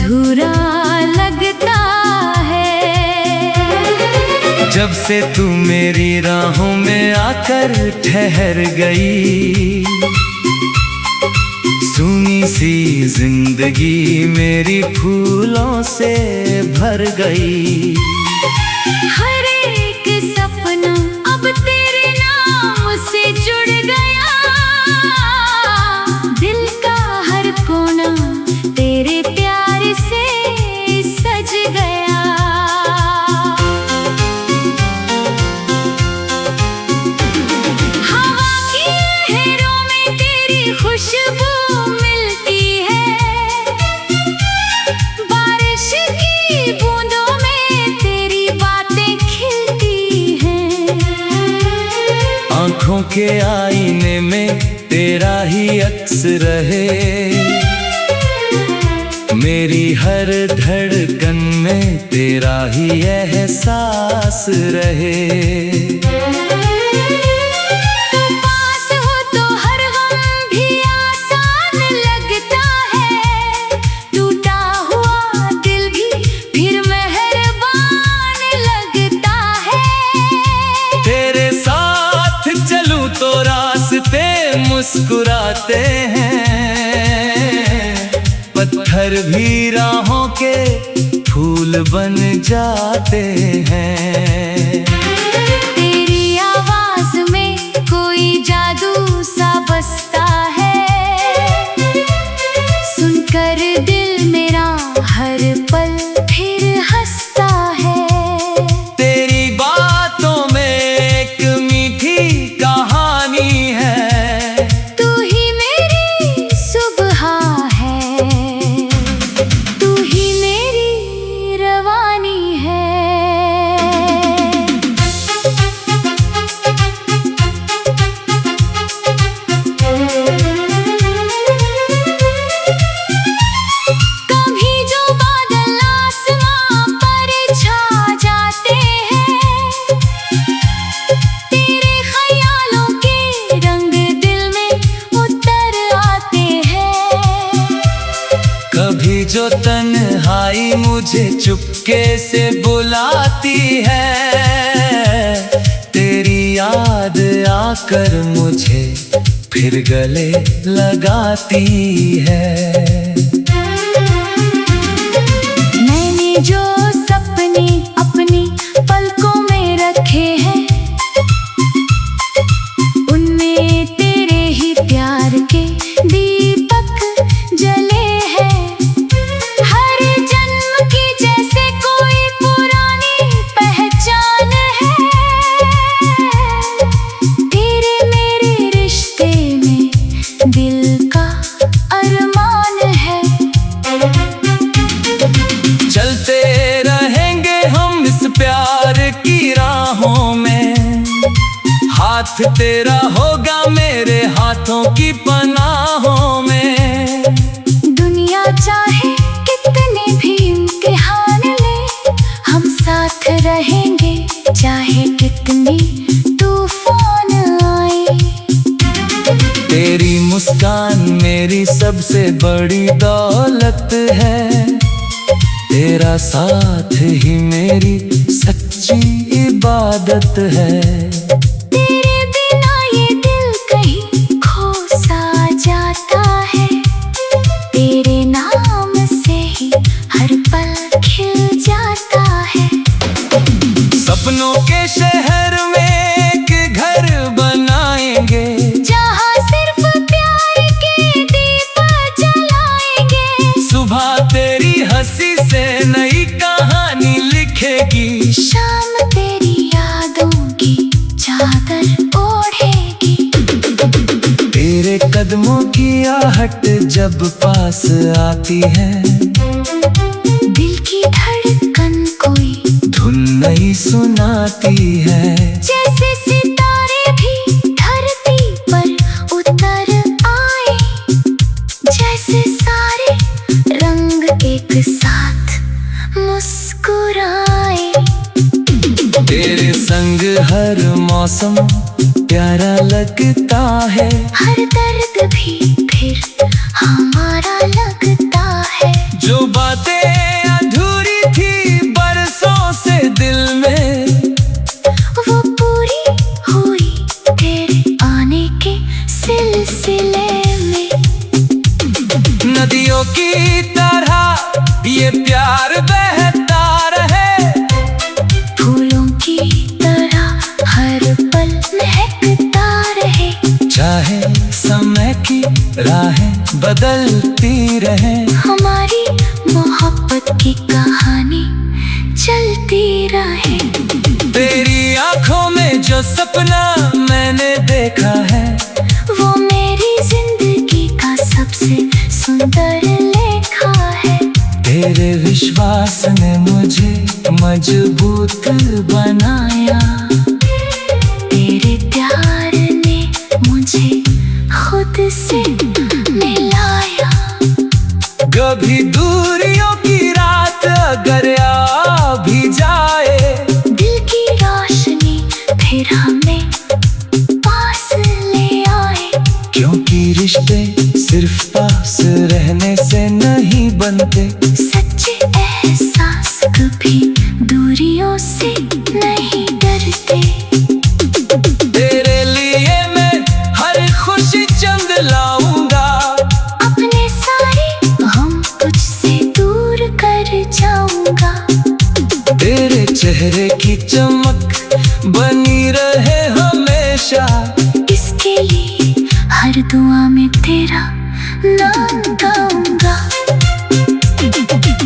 अधूरा लगता है। जब से तू मेरी राहों में आकर ठहर गई, सूनी सी जिंदगी मेरी फूलों से भर गई। हर एक सपना अब तेरे नाम से जुड़ गया, दिल का हर कोना तेरे प्यार से सज गया। हवा की लहरों में तेरी खुशबू मिलती है, बारिश की बूंदों में तेरी बातें खिलती हैं। आँखों के आईने में तेरा ही अक्स रहे, मेरी हर धड़कन में तेरा ही एहसास रहे। तू पास हो तो हर गम भी आसान लगता है, टूटा हुआ दिल भी फिर मेहरबान लगता है। तेरे साथ चलूं तो रास्ते मुस्कुराते हैं, पत्थर भी राहों के फूल बन जाते हैं। तेरी आवाज में कोई जादू सा बसता है, सुनकर दिल मेरा हर पल फिर हंसता है। तेरी बातों में एक मीठी कहानी है, तू ही मेरी सुबह है, तू ही मेरी रवानी है। कभी जो बादल आसमां पर छा जाते हैं, तेरे ख्यालों के रंग दिल में उतर आते हैं। कभी जो तन्हाई मुझे चुपके से बुलाती है, तेरी याद आकर मुझे फिर गले लगाती है। मैंने जो सपने अपनी पलकों में रखे हैं, उनमें तेरे ही प्यार के दीपक जले हैं। हर जन्म की जैसे कोई पुरानी पहचान है, तेरे मेरे रिश्ते में दिल का अरमान है। चलते रहेंगे हम इस प्यार की राहों में, हाथ तेरा होगा मेरे हाथों की पनाहों में। दुनिया चाहे कितने भी इम्तिहान ले, हम साथ रहेंगे चाहे कितनी तूफान आए। तेरी मुस्कान मेरी सबसे बड़ी दौलत है, तेरा साथ ही मेरी सच्ची इबादत है। तेरे बिना ये दिल कहीं खो सा जाता है, तेरे नाम से ही हर पल खिल जाता है। सपनों के शहर में एक घर बनाएंगे, जहाँ सिर्फ प्यार के दीप जलाएंगे। सुबह तेरी हंसी से नई कहानी लिखेगी, शाम तेरी यादों की चादर ओढ़ेगी। तेरे कदमों की आहट जब पास आती है, दिल की धड़कन कोई धुन नई सुनाती है। जैसे सितारे भी धरती पर उतर आए, जैसे सारे रंग एक साथ मुस्कुराए। तेरे संग हर मौसम प्यारा लगता है, हर दर्द भी फिर हमारा लगता है। जो बातें नदियों की तरह ये प्यार बहता रहे, फूलों की तरह हर पल महकता रहे। चाहे समय की राहें बदलती रहे, हमारी मोहब्बत की कहानी चलती रहे। तेरी आंखों में जो सपना मैंने देखा है, वो मेरी जिंदगी का सबसे सुंदर लेखा है। तेरे विश्वास ने मुझे मजबूत बनाया, तेरे प्यार ने मुझे खुद से मिलाया। कभी दूरियों की रात अगर आ भी जाए, दिल की रोशनी फिर हमें पास ले आए। क्योंकि रिश्ते सिर्फ पास रहने से नहीं बनते, सच्चे एहसास कभी दूरियों से नहीं डरते। तेरे लिए मैं हर खुशी चंद लाऊंगा, अपने सारे गम तुझसे दूर कर जाऊंगा। तेरे चेहरे की चमक बनी रहे हमेशा, इसके लिए हर दुआ में तेरा नाम गाऊंगा।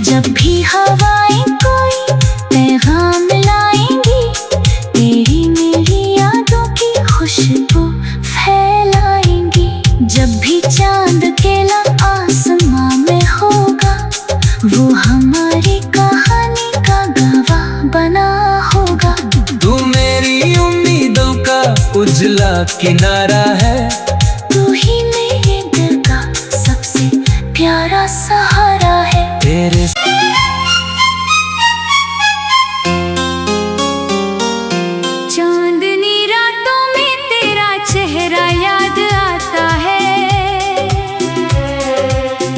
जब भी हवाएं कोई पैगाम लाएंगी, तेरी मेरी यादों की खुशबू फैलाएंगी। जब भी चांद अकेला आसमां में होगा, वो हमारी कहानी का गवाह बना होगा। तू मेरी उम्मीदों का उजला किनारा है, तू ही मेरे दिल का सबसे प्यारा सहारा है। तेरे चांदनी रातों में तेरा चेहरा याद आता है,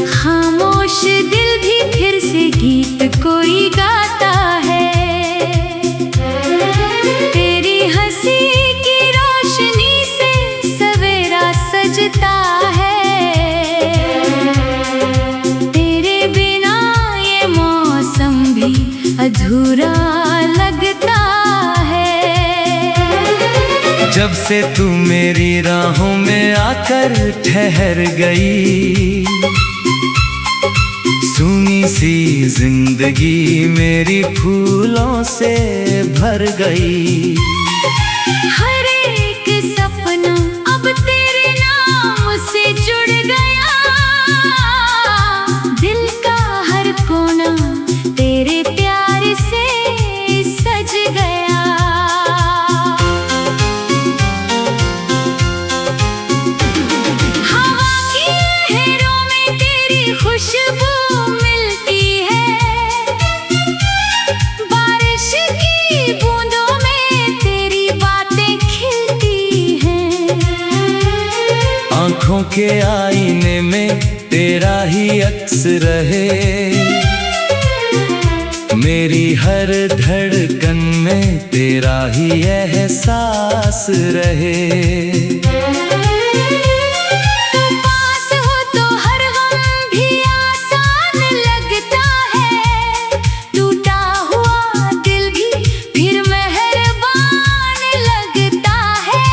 खामोश दिल भी फिर से गीत कोई गाता है। तेरी हंसी की रोशनी से सवेरा सजता है, तेरे बिना ये मौसम भी अधूरा लगता है। जब से तू मेरी राहों में आकर ठहर गई, सूनी सी जिंदगी मेरी फूलों से भर गई। हर एक सपना अब तेरे नाम से जुड़ गया, दिल का हर कोना तेरे प्यार से सज गया। हवा की लहरों में तेरी खुशबू मिलती है, बारिश की बूंदों में तेरी बातें खिलती हैं। आँखों के आईने में तेरा ही अक्स रहे, मेरी हर धड़कन में तेरा ही एहसास रहे। तुम पास हो तो हर गम भी आसान लगता है, टूटा हुआ दिल भी फिर मेहरबान लगता है।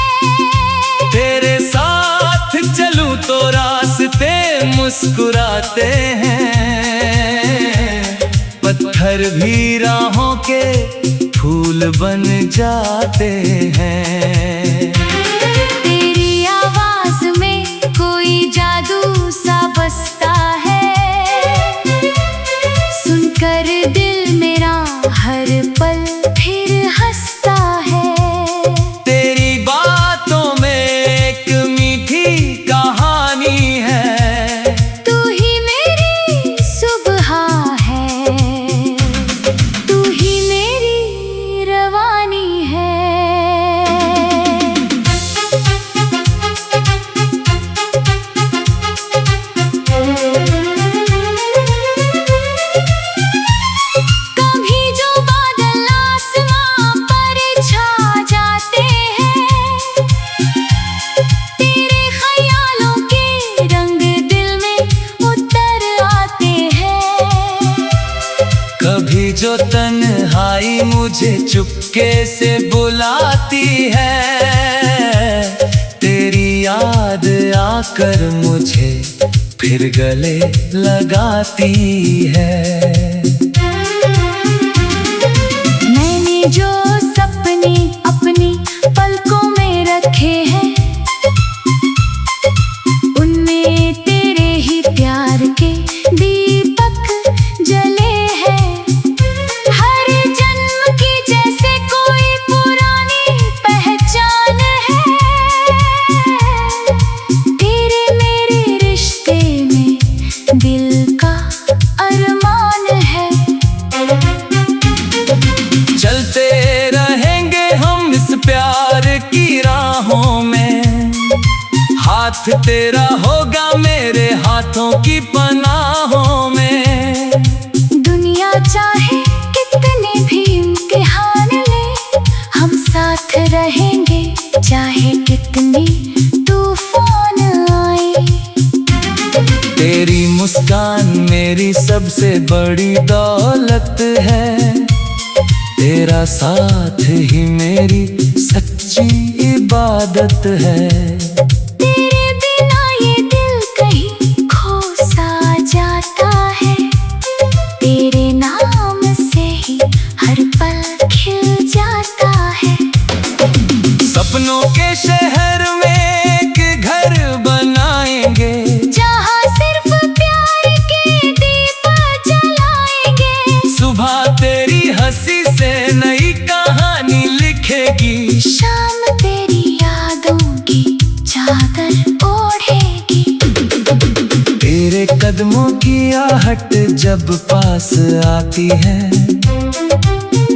तेरे साथ चलूं तो रास्ते मुस्कुराते हैं, पत्थर भी राहों के फूल बन जाते हैं। तेरी आवाज में कोई जादू सा बसता है, सुनकर दिल मेरा हर पल फिर हंसता है। तेरी बातों में एक मीठी कहानी है, तू ही मेरी सुबह है, तू ही मेरी रवानी है। जो तन्हाई मुझे चुपके से बुलाती है, तेरी याद आकर मुझे फिर गले लगाती है। मैंने जो सपने अपनी पलकों में रखे हैं, उनमें तेरे ही प्यार के दीपक जले हैं। हर जन्म की जैसे कोई पुरानी पहचान है, तेरे मेरे रिश्ते में दिल का अरमान है। चलते रहेंगे हम इस प्यार की राहों में, हाथ तेरा होगा मेरे हाथों की पनाहों में। दुनिया चाहे कितने भी इम्तिहान ले, हम साथ रहेंगे चाहे कितनी तूफान आए। तेरी मुस्कान मेरी सबसे बड़ी दौलत है, तेरा साथ ही मेरी सच्ची इबादत है। तेरे बिना ये दिल कहीं खो सा जाता है, तेरे नाम से ही हर पल खिल जाता है। सपनों के शहर में एक घर बनाएंगे, जहाँ सिर्फ प्यार के दीप जलाएंगे। सुबह तेरी हंसी से नई कहानी लिखेगी, शाम तेरी यादों की चादर ओढ़ेगी। तेरे कदमों की आहट जब पास आती है,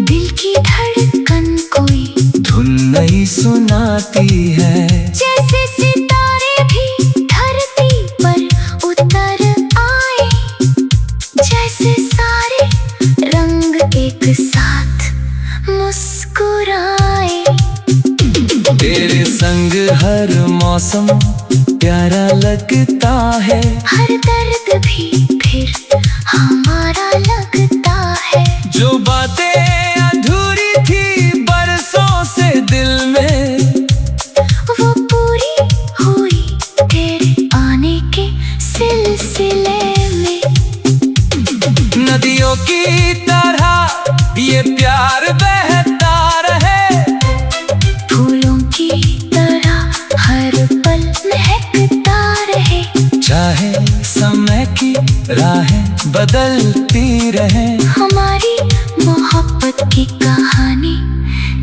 दिल की धड़कन कोई धुन नई सुनाती है। जैसे सितारे भी धरती पर उतर आए, जैसे सारे रंग एक साथ मुस्कुराए। तेरे संग हर मौसम प्यारा लगता है, हर दर्द भी फिर हमारा लगता है। जो बातें अधूरी थी बरसों से दिल में, वो पूरी हुई तेरे आने के सिलसिले में। नदियों की तरह ये प्यार बहता रहे, फूलों की तरह हर पल महकता रहे। चाहे समय की राहें बदलती रहे, हमारी मोहब्बत की कहानी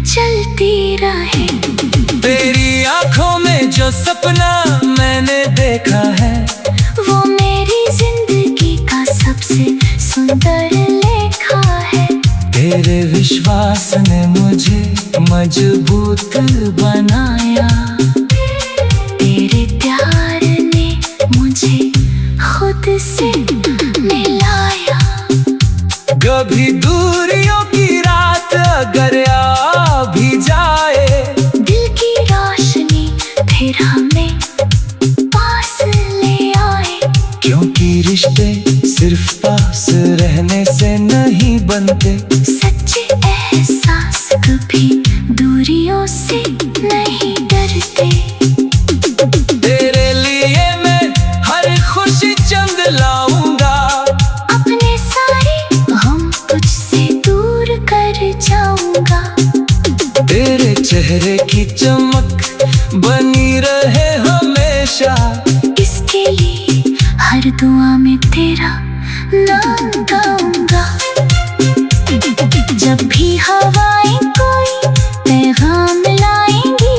चलती रहे। तेरी आंखों में जो सपना मैंने देखा है, वो मेरी जिंदगी का सबसे सुंदर लेखा है। तेरे विश्वास ने मुझे मजबूत बनाया, तेरे प्यार ने मुझे खुद से मिलाया। कभी दूरियों की रात अगर आ भी जाए, दिल की रोशनी फिर हमें पास ले आए। क्योंकि रिश्ते सिर्फ पास रहने से नहीं बनते, सच्चे एहसास कभी दूरियों से नहीं डरते। तेरे लिए मैं हर खुशी चंद लाऊंगा, अपने सारे गम तुझसे दूर कर जाऊंगा। तेरे चेहरे की चमक बनी रहे हमेशा, इसके लिए हर दुआ में तेरा नाम गाऊंगा। जब भी हवाएं कोई पैगाम लाएंगी,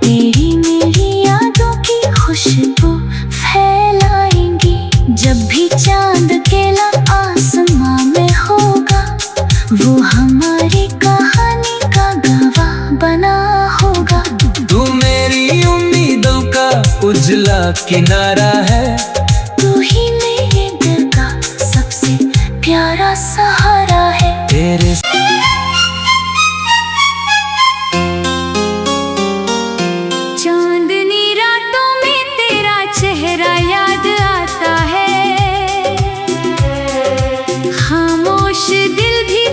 तेरी मेरी यादों की खुशबू फैलाएंगी। जब भी चांद अकेला आसमां में होगा, वो हमारी कहानी का गवाह बना होगा। तू मेरी उम्मीदों का उजला किनारा है, तू ही मेरे दिल का सबसे प्यारा सहारा है। तेरे चांदनी रातों में तेरा चेहरा याद आता है, खामोश दिल भी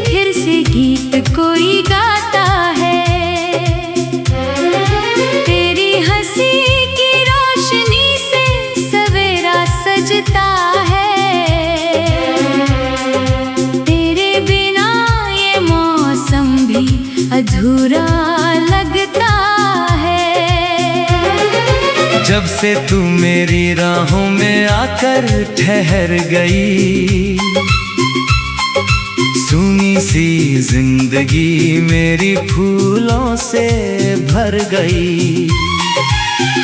जब से तू मेरी राहों में आकर ठहर गई, सूनी सी जिंदगी मेरी फूलों से भर गई।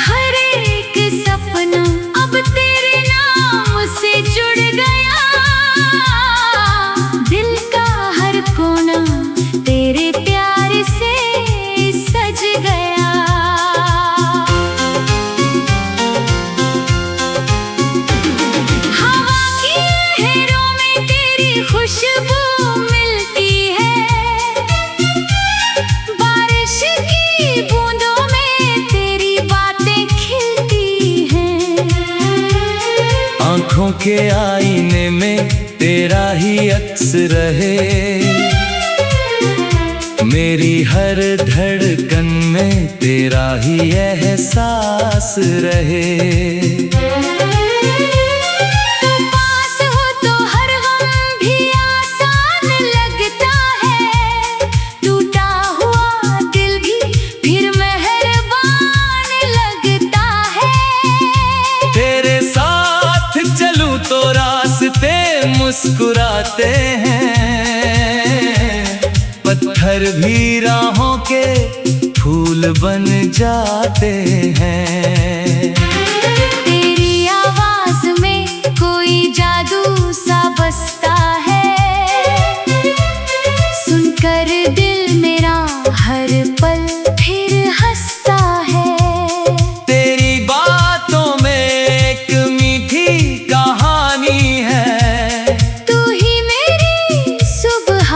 हर एक सपना अब तेरे नाम से जुड़ गया, दिल का हर कोना तेरे प्यार से सज गया। हवा की लहरों में तेरी खुशबू मिलती है, बारिश की बूंदों में तेरी बातें खिलती हैं। आँखों के आईने में तेरा ही अक्स रहे, मेरी हर धड़कन में तेरा ही एहसास रहे। तू पास हो तो हर गम भी आसान लगता है, टूटा हुआ दिल भी फिर मेहरबान लगता है। तेरे साथ चलूं तो रास्ते मुस्कुराते हैं, पत्थर भी राहों के फूल बन जाते हैं। तेरी आवाज में कोई जादू सा बसता है, सुनकर दिल मेरा हर पल फिर हंसता है। तेरी बातों में एक मीठी कहानी है, तू ही मेरी सुबह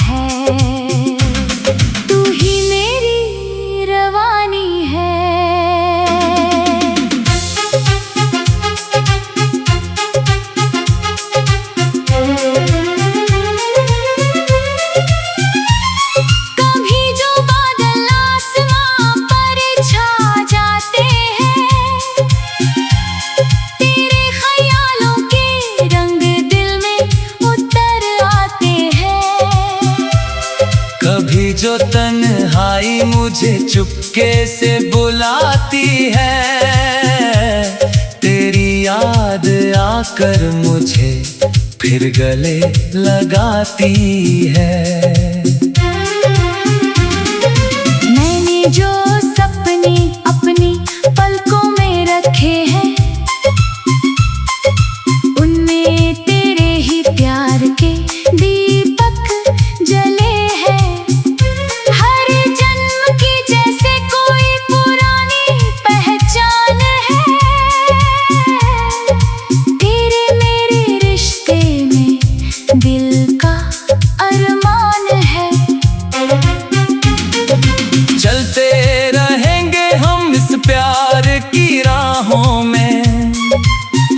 है, तू ही मेरी रवानी है। कभी जो बादल आसमां पर छा जाते हैं, तेरे ख्यालों के रंग दिल में उतर आते हैं। कभी जो तन्हाई मुझे चुपके से बुलाती है, तेरी याद आकर मुझे फिर गले लगाती है। मैंने जो सपने अपनी पलकों में रखे हैं, उनमें तेरे ही प्यार के दीपक जले हैं। हर जन्म की जैसे कोई पुरानी पहचान है, तेरे मेरे रिश्ते में दिल का अरमान है। चलते रहेंगे हम इस प्यार की राहों में,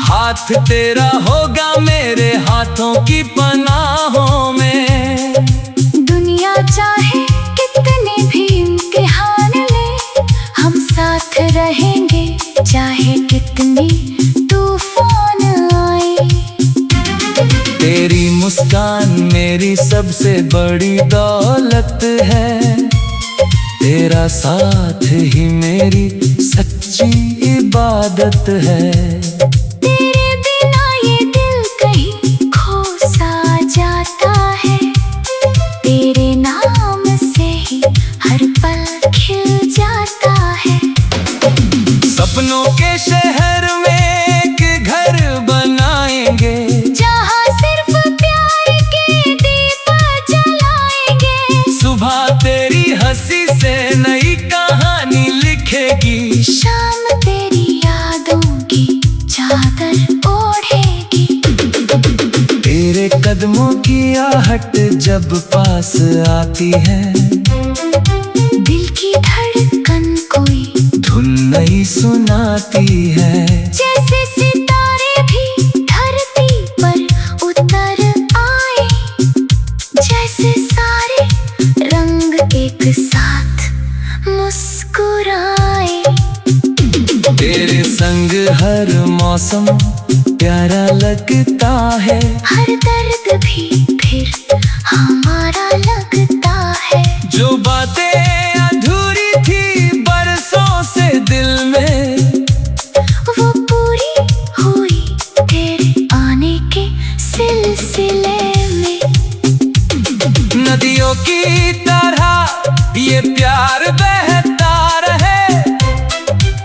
हाथ तेरा होगा मेरे हाथों की पनाहों में। दुनिया चाहे कितने भी इम्तिहान ले, हम साथ रहेंगे चाहे कितनी तूफान आए। तेरी मुस्कान मेरी सबसे बड़ी दौलत है, तेरा साथ ही मेरी सच्ची इबादत है। तेरे बिना ये दिल कहीं खो सा जाता है, तेरे नाम से ही हर पल खिल जाता है। सपनों के शहर में एक घर बनाएंगे, जहाँ सिर्फ प्यार के दीप जलाएंगे। सुबह तेरी हंसी से नई कहानी लिखेगी, शाम तेरी यादों की चादर ओढ़ेगी। तेरे कदमों की आहट जब पास आती है, दिल की धड़कन कोई धुन नई सुनाती है। जैसे सितारे भी धरती पर उतर आए, जैसे सारे रंग एक साथ मुस्कुराए। तेरे संग हर मौसम प्यारा लगता है, हर दर्द भी फिर हमारा लगता है। जो बातें अधूरी थी बरसों से दिल में, की तरह ये प्यार बहता रहे,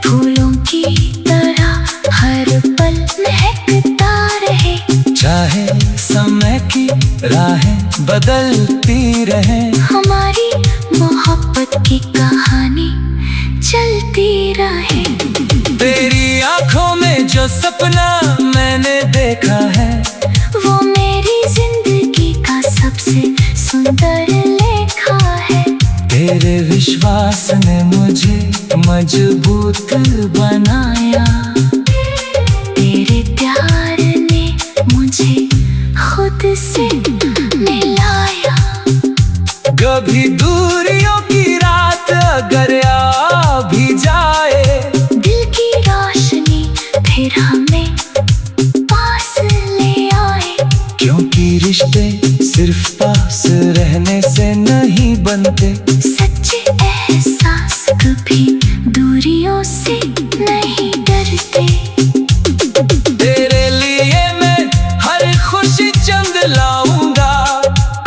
फूलों की तरह हर पल महकता रहे। चाहे समय की राहें बदलती रहे, हमारी मोहब्बत की कहानी चलती रहे। तेरी आंखों में जो सपना मैंने देखा है, वो मेरी जिंदगी का सबसे सुंदर लेखा है। तेरे विश्वास ने मुझे मजबूत बनाया, तेरे प्यार ने मुझे खुद से मिलाया। कभी दूरियों की रात अगर आ भी जाए, दिल की रोशनी फिर हमें पास ले आए। क्योंकि रिश्ते सिर्फ पास रहने से नहीं बनते, सच्चे एहसास कभी दूरियों से नहीं डरते। तेरे लिए मैं हर खुशी चंद लाऊंगा,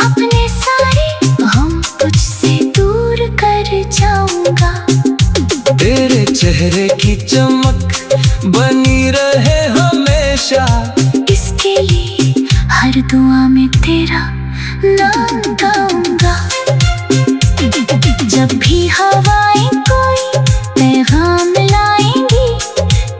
अपने सारे गम तुझसे दूर कर जाऊंगा। तेरे चेहरे की चमक बनी रहे हमेशा, इसके लिए हर दुआ में तेरा नाम गाऊंगा। जब भी हवाएं कोई पैगाम लाएंगी,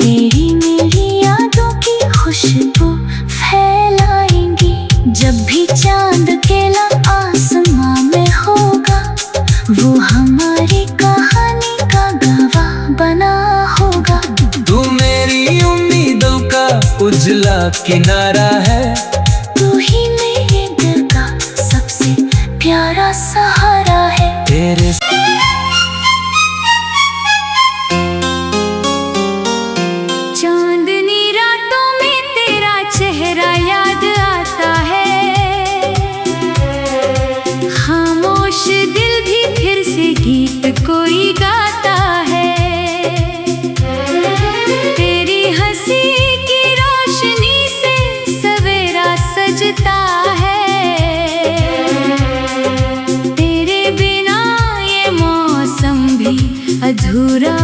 तेरी मेरी यादों की खुशबू फैलाएंगी। जब भी चांद अकेला आसमां में होगा, वो हमारी कहानी का गवाह बना होगा। तू मेरी उम्मीदों का उजला किनारा है, तू ही मेरे दिल का सबसे प्यारा सहारा है। तेरे चांदनी रातों में तेरा चेहरा याद आता है, खामोश दिल भी फिर से गीत कोई गाता है। तेरी हंसी की रोशनी से सवेरा सजता है, तेरे बिना ये मौसम भी अधूरा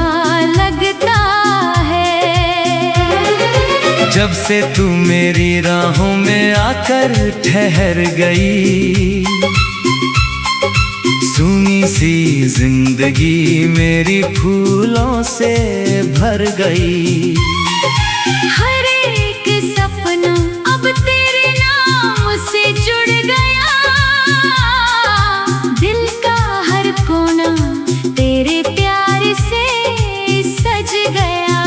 लगता है। जब से तू मेरी राहों में आकर ठहर गई, सूनी सी जिंदगी मेरी फूलों से भर गई। हर एक सपना अब तेरे नाम से जुड़ गया, दिल का हर कोना तेरे प्यार से सज गया।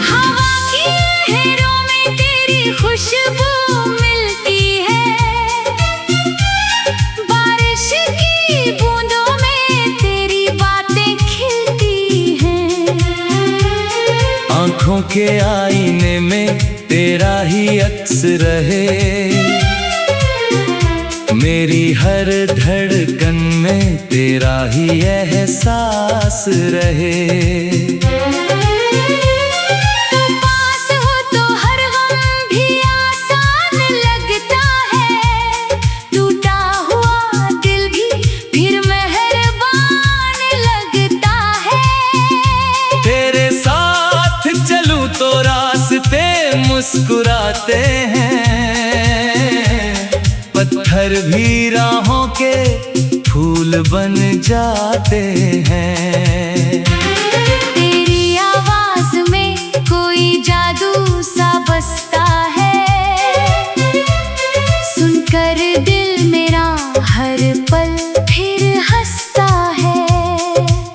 हवा की लहरों में तेरी खुशबू मिलती है, बारिश की बूंदों में तेरी बातें खिलती हैं। आंखों के आईने में तेरा ही अक्स रहे, मेरी हर धड़कन में तेरा ही एहसास रहे। तू पास हो तो हर गम भी आसान लगता है, टूटा हुआ दिल भी फिर मेहरबान लगता है। तेरे साथ चलूं तो रास्ते मुस्कुराते हैं, पत्थर भी राहों के फूल बन जाते हैं। तेरी आवाज में कोई जादू सा बसता है, सुनकर दिल मेरा हर पल फिर हंसता है।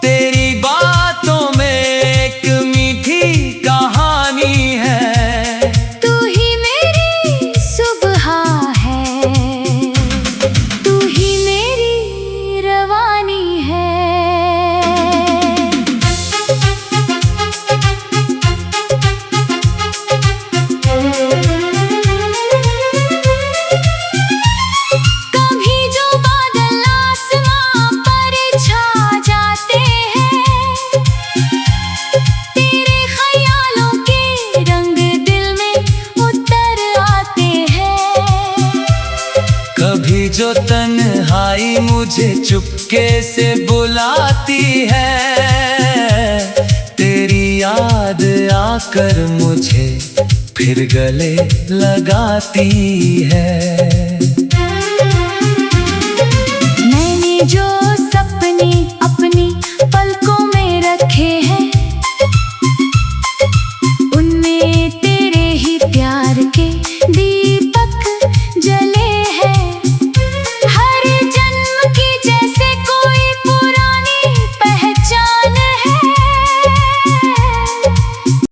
तेरी बातों में एक मीठी कहानी है, तू ही मेरी सुबह है, तू ही मेरी रवानी है। जो तन्हाई मुझे चुपके से बुलाती है, तेरी याद आकर मुझे फिर गले लगाती है। मैंने जो